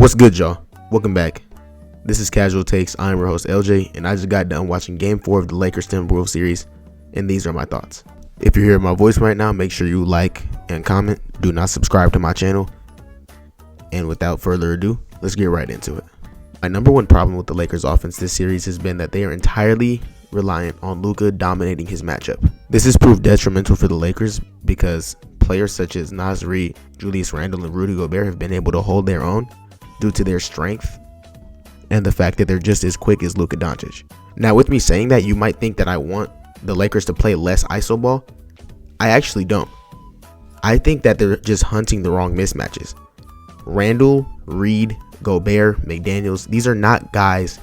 What's good, y'all? Welcome back. This is Casual Takes. I'm your host LJ, and I just got done watching Game 4 of the Lakers Timberwolves series, and these are my thoughts. If you're hearing my voice right now, make sure you like and comment. Do not subscribe to my channel. And without further ado, let's get right into it. My number one problem with the Lakers offense this series has been that they are entirely reliant on Luka dominating his matchup. This has proved detrimental for the Lakers because players such as Naz Reid, Julius Randle, and Rudy Gobert have been able to hold their own due to their strength and the fact that they're just as quick as Luka Doncic. Now, with me saying that, you might think that I want the Lakers to play less iso ball. I actually don't. I think that they're just hunting the wrong mismatches. Randle, Reid, Gobert, McDaniels, these are not guys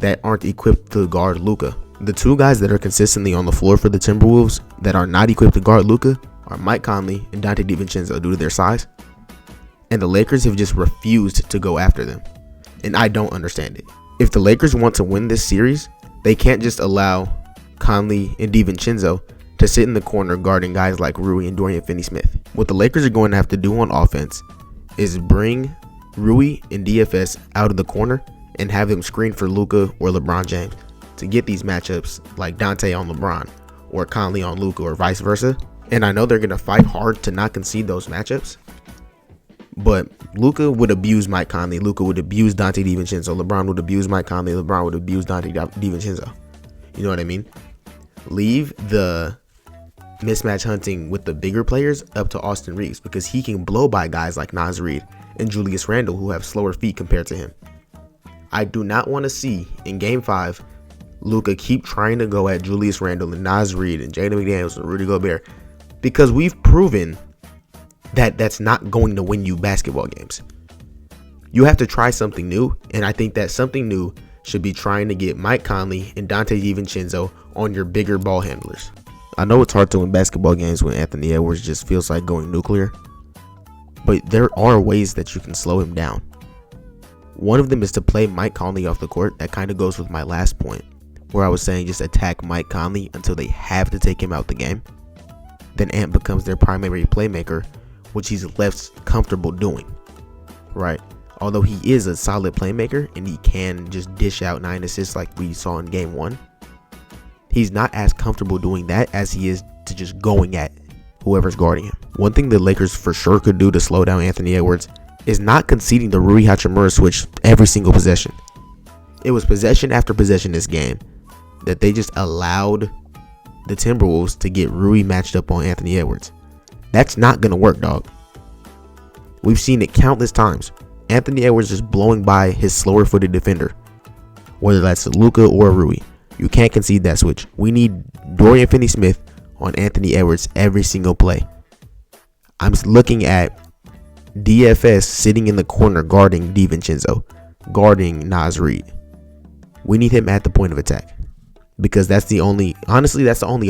that aren't equipped to guard Luka. The two guys that are consistently on the floor for the Timberwolves that are not equipped to guard Luka are Mike Conley and Dante DiVincenzo due to their size. And the Lakers have just refused to go after them. And I don't understand it. If the Lakers want to win this series, they can't just allow Conley and DiVincenzo to sit in the corner guarding guys like Rui and Dorian Finney-Smith. What the Lakers are going to have to do on offense is bring Rui and DFS out of the corner and have them screen for Luka or LeBron James to get these matchups like Dante on LeBron or Conley on Luka or vice versa. And I know they're going to fight hard to not concede those matchups. But Luka would abuse Mike Conley. Luka would abuse Dante DiVincenzo. LeBron would abuse Mike Conley. LeBron would abuse Dante DiVincenzo. You know what I mean? Leave the mismatch hunting with the bigger players up to Austin Reeves because he can blow by guys like Naz Reid and Julius Randle who have slower feet compared to him. I do not want to see in Game 5 Luka keep trying to go at Julius Randle and Naz Reid and Jaden McDaniels and Rudy Gobert because we've proven that that's not going to win you basketball games. You have to try something new, and I think that something new should be trying to get Mike Conley and Dante DiVincenzo on your bigger ball handlers. I know it's hard to win basketball games when Anthony Edwards just feels like going nuclear, but there are ways that you can slow him down. One of them is to play Mike Conley off the court. That kind of goes with my last point, where I was saying just attack Mike Conley until they have to take him out the game. Then Ant becomes their primary playmaker, which he's left comfortable doing, right? Although he is a solid playmaker and he can just dish out 9 assists like we saw in Game 1, he's not as comfortable doing that as he is to just going at whoever's guarding him. One thing the Lakers for sure could do to slow down Anthony Edwards is not conceding the Rui Hachimura switch every single possession. It was possession after possession this game that they just allowed the Timberwolves to get Rui matched up on Anthony Edwards. That's not going to work, dog. We've seen it countless times. Anthony Edwards just blowing by his slower footed defender, whether that's Luka or Rui. You can't concede that switch. We need Dorian Finney-Smith on Anthony Edwards every single play. I'm looking at DFS sitting in the corner guarding DiVincenzo, guarding Naz Reid. We need him at the point of attack because that's the only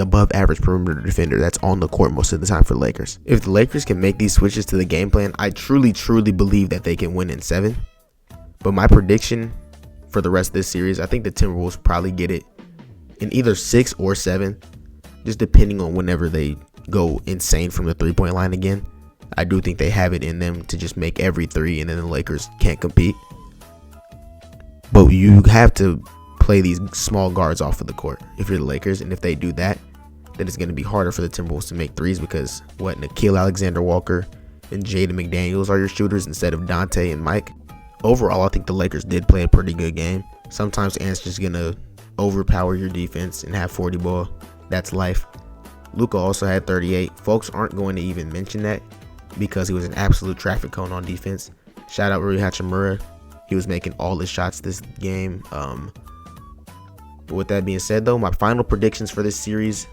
above average perimeter defender that's on the court most of the time for the Lakers. If the Lakers can make these switches to the game plan, I truly believe that they can win in 7. But my prediction for the rest of this series, I think the Timberwolves probably get it in either 6 or 7, just depending on whenever they go insane from the 3-point line again. I do think they have it in them to just make every 3 and then the Lakers can't compete. But you have to play these small guards off of the court if you're the Lakers, and if they do that, then it's going to be harder for the Timberwolves to make threes because Nickeil Alexander-Walker and Jaden McDaniels are your shooters instead of Dante and Mike. Overall, I think the Lakers did play a pretty good game. Sometimes Ant's just going to overpower your defense and have 40 ball. That's life. Luka also had 38. Folks aren't going to even mention that because he was an absolute traffic cone on defense. Shout out Rui Hachimura. He was making all his shots this game. But with that being said, though, my final predictions for this series,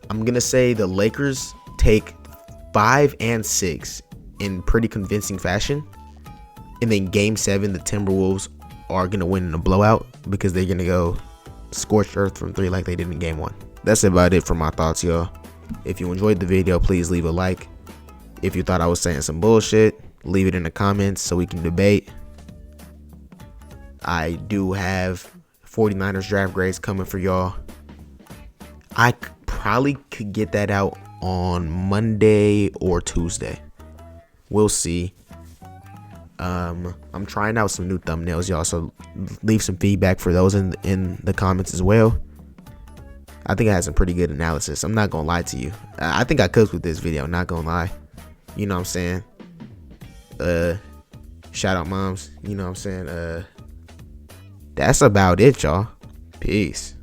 I'm going to say the Lakers take 5 and 6 in pretty convincing fashion. And then Game 7, the Timberwolves are going to win in a blowout because they're going to go scorched earth from 3 like they did in Game 1. That's about it for my thoughts, y'all. If you enjoyed the video, please leave a like. If you thought I was saying some bullshit, leave it in the comments so we can debate. I do have 49ers draft grades coming for y'all. I probably could get that out on Monday or Tuesday. We'll see. I'm trying out some new thumbnails, y'all, so leave some feedback for those in the comments as well. I think I had some pretty good analysis. I'm not gonna lie to you. I think I cooked with this video, not gonna lie. You know what I'm saying? Shout out moms, you know what I'm saying? That's about it, y'all. Peace.